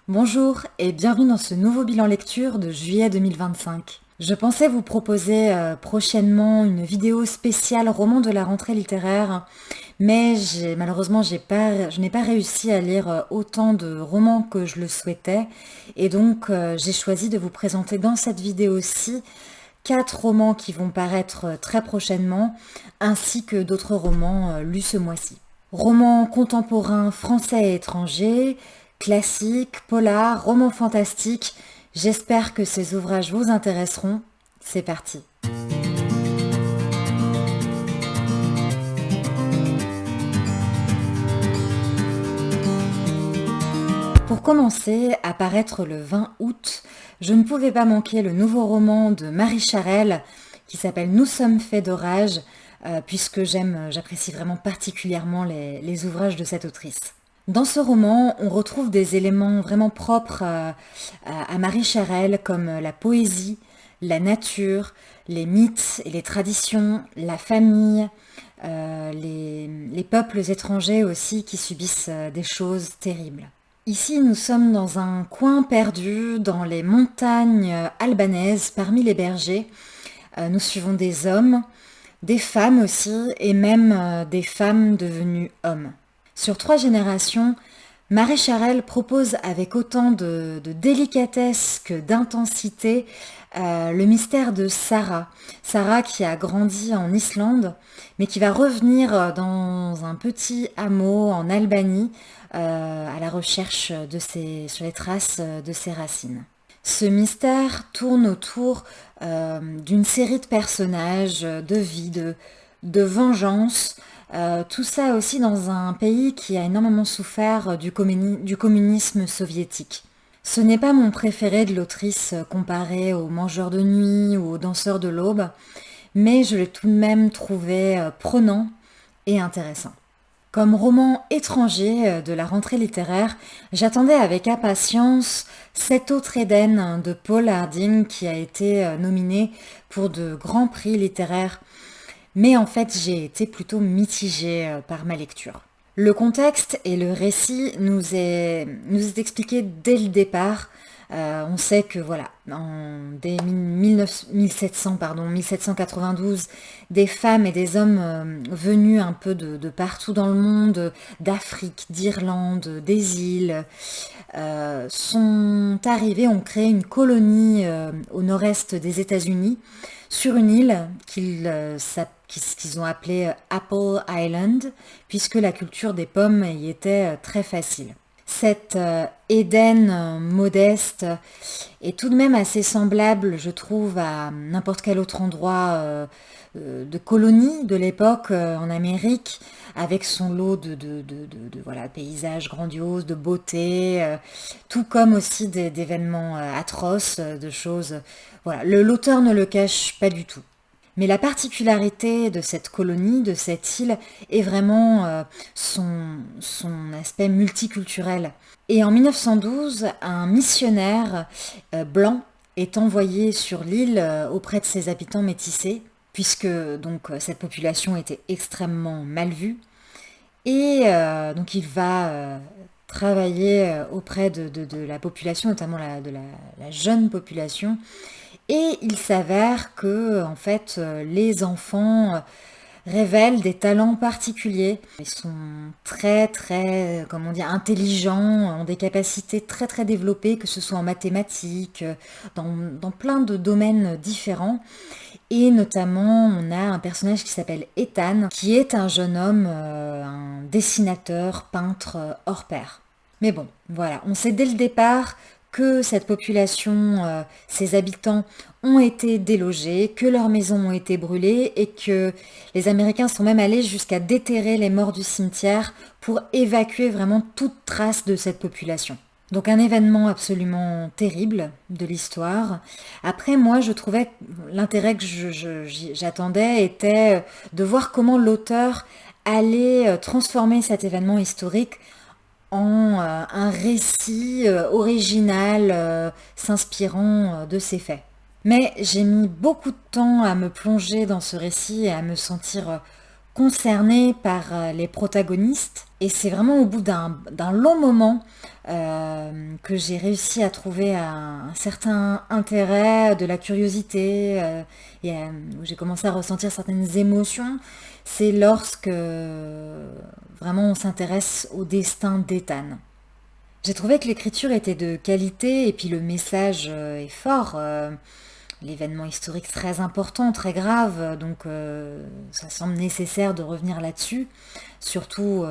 Bonjour et bienvenue dans ce nouveau bilan lecture de juillet 2025. Je pensais vous proposer prochainement une vidéo spéciale roman de la rentrée littéraire, mais malheureusement je n'ai pas réussi à lire autant de romans que je le souhaitais, et donc j'ai choisi de vous présenter dans cette vidéo-ci 4 romans qui vont paraître très prochainement, ainsi que d'autres romans lus ce mois-ci. Romans contemporains français et étrangers, classiques, polars, romans fantastiques, j'espère que ces ouvrages vous intéresseront. C'est parti. Pour commencer, à paraître le 20 août, je ne pouvais pas manquer le nouveau roman de Marie Charelle qui s'appelle Nous sommes faits d'orage, puisque j'apprécie vraiment particulièrement les ouvrages de cette autrice. Dans ce roman, on retrouve des éléments vraiment propres à Marie Charelle, comme la poésie, la nature, les mythes et les traditions, la famille, les peuples étrangers aussi qui subissent des choses terribles. Ici, nous sommes dans un coin perdu, dans les montagnes albanaises, parmi les bergers. Nous suivons des hommes, des femmes aussi, et même des femmes devenues hommes. Sur 3 générations, Marie Charelle propose avec autant de délicatesse que d'intensité le mystère de Sarah. Sarah qui a grandi en Islande, mais qui va revenir dans un petit hameau en Albanie à la recherche sur les traces de ses racines. Ce mystère tourne autour d'une série de personnages, de vie, de vengeance, tout ça aussi dans un pays qui a énormément souffert du communisme soviétique. Ce n'est pas mon préféré de l'autrice comparé aux Mangeurs de nuit ou aux Danseurs de l'aube, mais je l'ai tout de même trouvé prenant et intéressant. Comme roman étranger de la rentrée littéraire, j'attendais avec impatience Cet autre Éden de Paul Harding qui a été nominé pour de grands prix littéraires. Mais en fait, j'ai été plutôt mitigée par ma lecture. Le contexte et le récit nous est expliqué dès le départ. On sait que voilà, dès 1792, des femmes et des hommes venus un peu de partout dans le monde, d'Afrique, d'Irlande, des îles, sont arrivés, ont créé une colonie au nord-est des États-Unis, sur une île qu'ils ont appelée Apple Island, puisque la culture des pommes y était très facile. Cet Éden modeste est tout de même assez semblable, je trouve, à n'importe quel autre endroit de colonie de l'époque en Amérique, avec son lot de voilà, paysages grandioses, de beauté, tout comme aussi d'événements atroces, de choses. Voilà, l'auteur ne le cache pas du tout. Mais la particularité de cette colonie, de cette île, est vraiment son aspect multiculturel. Et en 1912, un missionnaire blanc est envoyé sur l'île auprès de ses habitants métissés, puisque donc cette population était extrêmement mal vue. Et donc il va travailler auprès de la population, notamment de la jeune population. Et il s'avère que, en fait, les enfants révèlent des talents particuliers. Ils sont très, très, comment dire, intelligents, ont des capacités très, très développées, que ce soit en mathématiques, dans plein de domaines différents. Et notamment, on a un personnage qui s'appelle Ethan, qui est un jeune homme, un dessinateur, peintre hors pair. Mais bon, voilà, on sait dès le départ que cette population, ses habitants, ont été délogés, que leurs maisons ont été brûlées et que les Américains sont même allés jusqu'à déterrer les morts du cimetière pour évacuer vraiment toute trace de cette population. Donc un événement absolument terrible de l'histoire. Après, moi, je trouvais que l'intérêt que j'attendais était de voir comment l'auteur allait transformer cet événement historique en un récit original s'inspirant de ces faits. Mais j'ai mis beaucoup de temps à me plonger dans ce récit et à me sentir concernée par les protagonistes. Et c'est vraiment au bout d'un long moment que j'ai réussi à trouver un certain intérêt, de la curiosité, où j'ai commencé à ressentir certaines émotions. C'est lorsque vraiment on s'intéresse au destin d'Ethan. J'ai trouvé que l'écriture était de qualité et puis le message est fort. L'événement historique très important, très grave, donc ça semble nécessaire de revenir là-dessus, surtout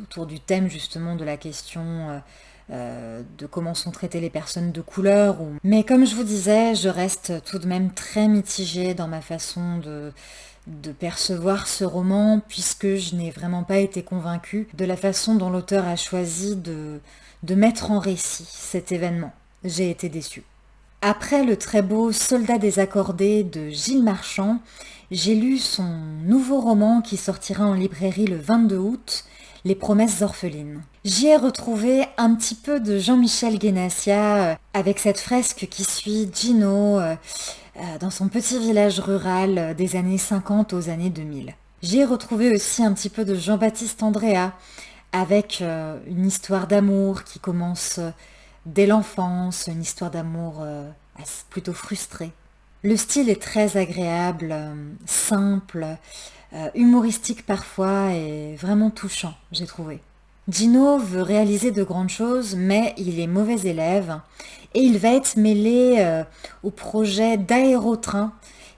autour du thème justement de la question de comment sont traitées les personnes de couleur. Mais comme je vous disais, je reste tout de même très mitigée dans ma façon de percevoir ce roman, puisque je n'ai vraiment pas été convaincue de la façon dont l'auteur a choisi de mettre en récit cet événement. J'ai été déçue. Après le très beau Soldat désaccordé de Gilles Marchand, j'ai lu son nouveau roman qui sortira en librairie le 22 août, Les Promesses orphelines. J'y ai retrouvé un petit peu de Jean-Michel Guénassia avec cette fresque qui suit Gino dans son petit village rural des années 50 aux années 2000. J'y ai retrouvé aussi un petit peu de Jean-Baptiste Andréa avec une histoire d'amour qui commence dès l'enfance, une histoire d'amour plutôt frustrée. Le style est très agréable, simple, humoristique parfois et vraiment touchant, j'ai trouvé. Gino veut réaliser de grandes choses, mais il est mauvais élève et il va être mêlé au projet d'aérotrain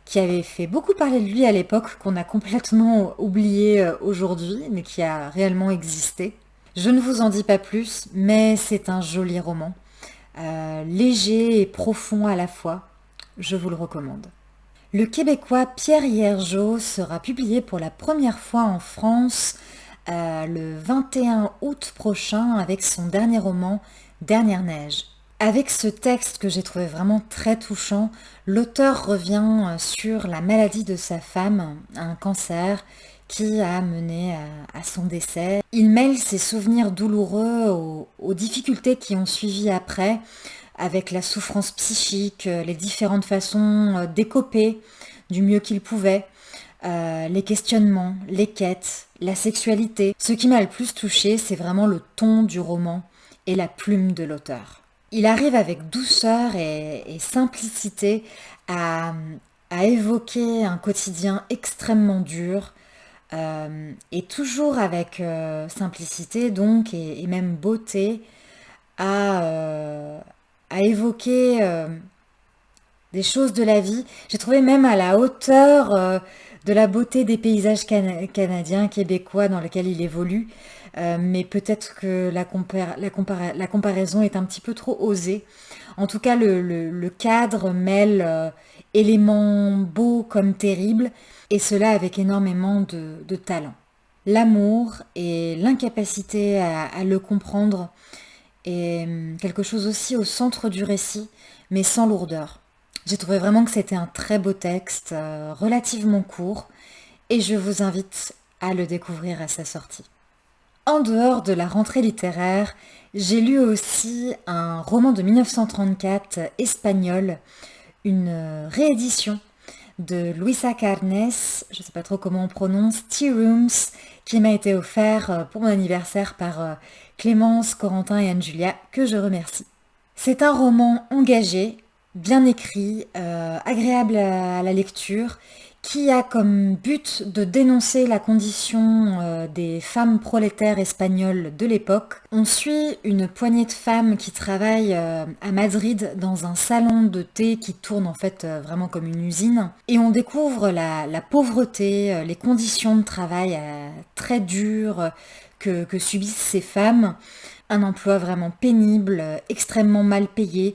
qui avait fait beaucoup parler de lui à l'époque, qu'on a complètement oublié aujourd'hui, mais qui a réellement existé. Je ne vous en dis pas plus, mais c'est un joli roman, léger et profond à la fois. Je vous le recommande. Le Québécois Pierre Hiergeau sera publié pour la première fois en France le 21 août prochain avec son dernier roman Dernière neige. Avec ce texte que j'ai trouvé vraiment très touchant, l'auteur revient sur la maladie de sa femme, un cancer qui a mené à son décès. Il mêle ses souvenirs douloureux aux difficultés qui ont suivi après, avec la souffrance psychique, les différentes façons d'écoper du mieux qu'il pouvait, les questionnements, les quêtes, la sexualité. Ce qui m'a le plus touché, c'est vraiment le ton du roman et la plume de l'auteur. Il arrive avec douceur et simplicité à évoquer un quotidien extrêmement dur, et toujours avec simplicité donc et même beauté à évoquer des choses de la vie. J'ai trouvé même à la hauteur de la beauté des paysages canadiens, québécois dans lesquels il évolue. Mais peut-être que la comparaison est un petit peu trop osée. En tout cas, le cadre mêle éléments beaux comme terribles, et cela avec énormément de talent. L'amour et l'incapacité à le comprendre est quelque chose aussi au centre du récit, mais sans lourdeur. J'ai trouvé vraiment que c'était un très beau texte, relativement court, et je vous invite à le découvrir à sa sortie. En dehors de la rentrée littéraire, j'ai lu aussi un roman de 1934 espagnol, une réédition de Luisa Carnes, je ne sais pas trop comment on prononce, Tea Rooms, qui m'a été offert pour mon anniversaire par Clémence, Corentin et Anne-Julia, que je remercie. C'est un roman engagé, bien écrit, agréable à la lecture, qui a comme but de dénoncer la condition des femmes prolétaires espagnoles de l'époque. On suit une poignée de femmes qui travaillent à Madrid dans un salon de thé qui tourne en fait vraiment comme une usine. Et on découvre la pauvreté, les conditions de travail très dures que subissent ces femmes. Un emploi vraiment pénible, extrêmement mal payé.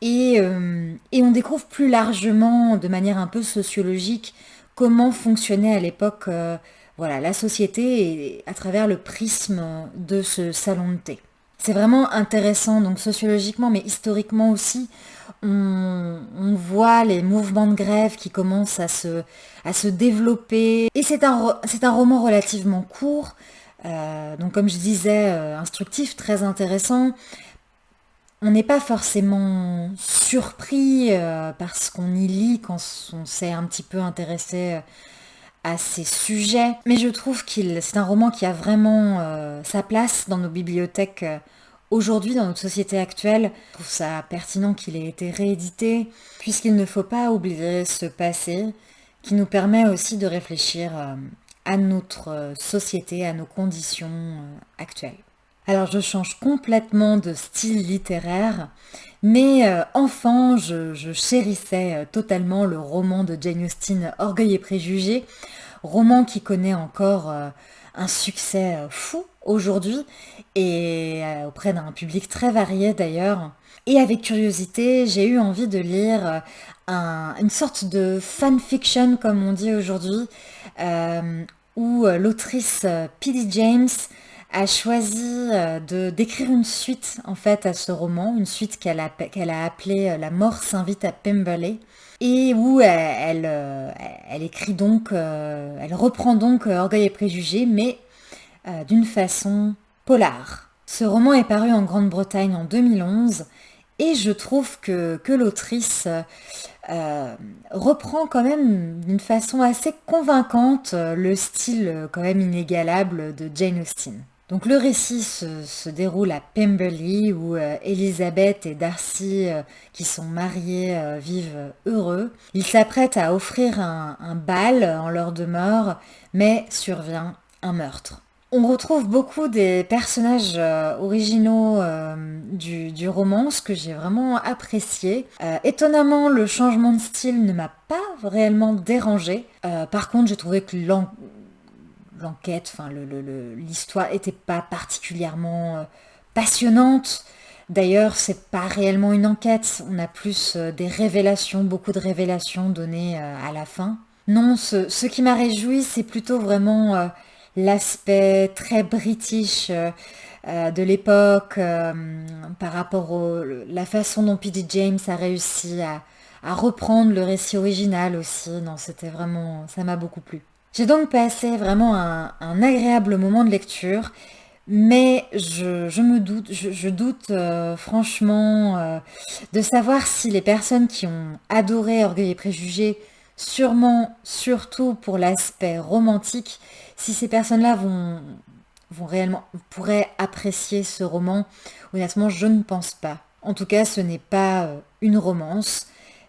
Et on découvre plus largement, de manière un peu sociologique, comment fonctionnait à l'époque la société et à travers le prisme de ce salon de thé. C'est vraiment intéressant, donc sociologiquement, mais historiquement aussi. On voit les mouvements de grève qui commencent à se développer. Et c'est un roman relativement court, donc comme je disais, instructif, très intéressant. On n'est pas forcément surpris parce qu'on y lit quand on s'est un petit peu intéressé à ces sujets, mais je trouve c'est un roman qui a vraiment sa place dans nos bibliothèques aujourd'hui, dans notre société actuelle. Je trouve ça pertinent qu'il ait été réédité, puisqu'il ne faut pas oublier ce passé qui nous permet aussi de réfléchir à notre société, à nos conditions actuelles. Alors je change complètement de style littéraire, mais enfant, je chérissais totalement le roman de Jane Austen, Orgueil et préjugés, roman qui connaît encore un succès fou aujourd'hui et auprès d'un public très varié d'ailleurs. Et avec curiosité, j'ai eu envie de lire une sorte de fanfiction, comme on dit aujourd'hui, où l'autrice P.D. James a choisi d'écrire une suite en fait à ce roman, une suite qu'elle a appelée La mort s'invite à Pemberley, et où elle écrit donc, elle reprend donc Orgueil et préjugés, mais d'une façon polar. Ce roman est paru en Grande-Bretagne en 2011 et je trouve que l'autrice reprend quand même d'une façon assez convaincante le style quand même inégalable de Jane Austen. Donc le récit se déroule à Pemberley où Elizabeth et Darcy, qui sont mariés, vivent heureux. Ils s'apprêtent à offrir un bal en leur demeure, mais survient un meurtre. On retrouve beaucoup des personnages originaux du roman, ce que j'ai vraiment apprécié. Étonnamment, le changement de style ne m'a pas réellement dérangé. Par contre, j'ai trouvé que l'enquête, enfin l'histoire était pas particulièrement passionnante. D'ailleurs, c'est pas réellement une enquête. On a plus des révélations, beaucoup de révélations données à la fin. Non, ce qui m'a réjoui, c'est plutôt vraiment l'aspect très british de l'époque par rapport à la façon dont P.D. James a réussi à reprendre le récit original aussi. Non, c'était vraiment, ça m'a beaucoup plu. J'ai donc passé vraiment un agréable moment de lecture, mais je doute franchement de savoir si les personnes qui ont adoré Orgueil et préjugés, sûrement surtout pour l'aspect romantique, si ces personnes-là pourraient apprécier ce roman. Honnêtement, je ne pense pas. En tout cas, ce n'est pas une romance,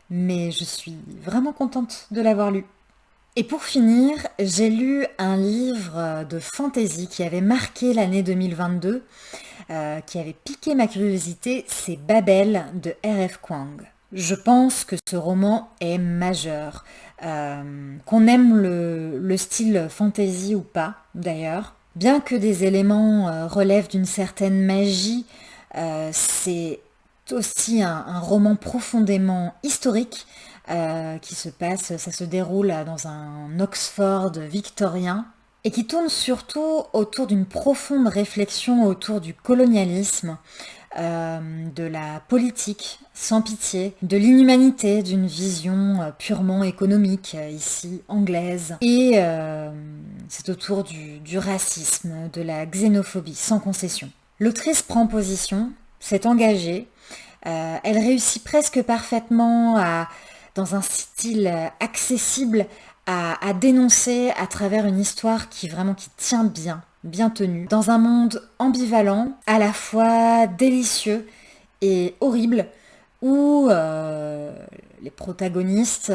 mais je suis vraiment contente de l'avoir lu. Et pour finir, j'ai lu un livre de fantasy qui avait marqué l'année 2022, qui avait piqué ma curiosité, c'est Babel de R.F. Kuang. Je pense que ce roman est majeur. Qu'on aime le style fantasy ou pas, d'ailleurs. Bien que des éléments relèvent d'une certaine magie, c'est aussi un roman profondément historique qui ça se déroule dans un Oxford victorien et qui tourne surtout autour d'une profonde réflexion autour du colonialisme, de la politique sans pitié, de l'inhumanité d'une vision purement économique, ici anglaise, et c'est autour du racisme, de la xénophobie sans concession. L'autrice prend position, s'est engagée, elle réussit presque parfaitement dans un style accessible à dénoncer à travers une histoire qui tient bien tenue, dans un monde ambivalent, à la fois délicieux et horrible, où les protagonistes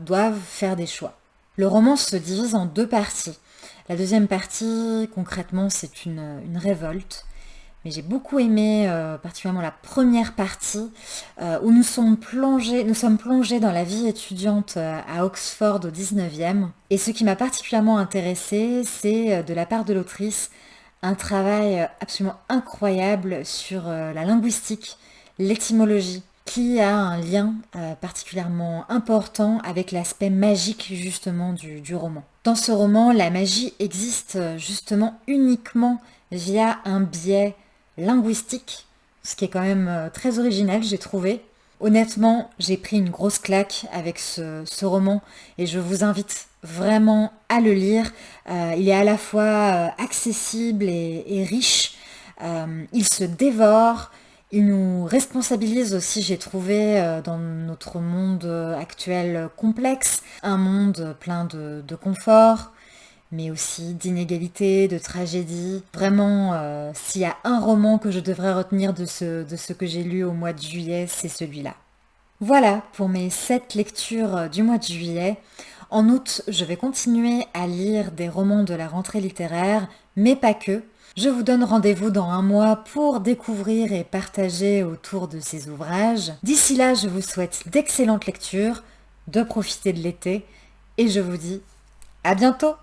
doivent faire des choix. Le roman se divise en deux parties. La deuxième partie, concrètement, c'est une révolte. Mais j'ai beaucoup aimé particulièrement la première partie où nous sommes plongés dans la vie étudiante à Oxford au 19e. Et ce qui m'a particulièrement intéressée, c'est de la part de l'autrice un travail absolument incroyable sur la linguistique, l'étymologie, qui a un lien particulièrement important avec l'aspect magique justement du roman. Dans ce roman, la magie existe justement uniquement via un biais linguistique, ce qui est quand même très original, j'ai trouvé. Honnêtement, j'ai pris une grosse claque avec ce roman et je vous invite vraiment à le lire. Il est à la fois accessible et riche. Il se dévore. Il nous responsabilise aussi, j'ai trouvé, dans notre monde actuel complexe, un monde plein de confort, mais aussi d'inégalités, de tragédies. Vraiment, s'il y a un roman que je devrais retenir de ce que j'ai lu au mois de juillet, c'est celui-là. Voilà pour mes 7 lectures du mois de juillet. En août, je vais continuer à lire des romans de la rentrée littéraire, mais pas que. Je vous donne rendez-vous dans un mois pour découvrir et partager autour de ces ouvrages. D'ici là, je vous souhaite d'excellentes lectures, de profiter de l'été, et je vous dis à bientôt!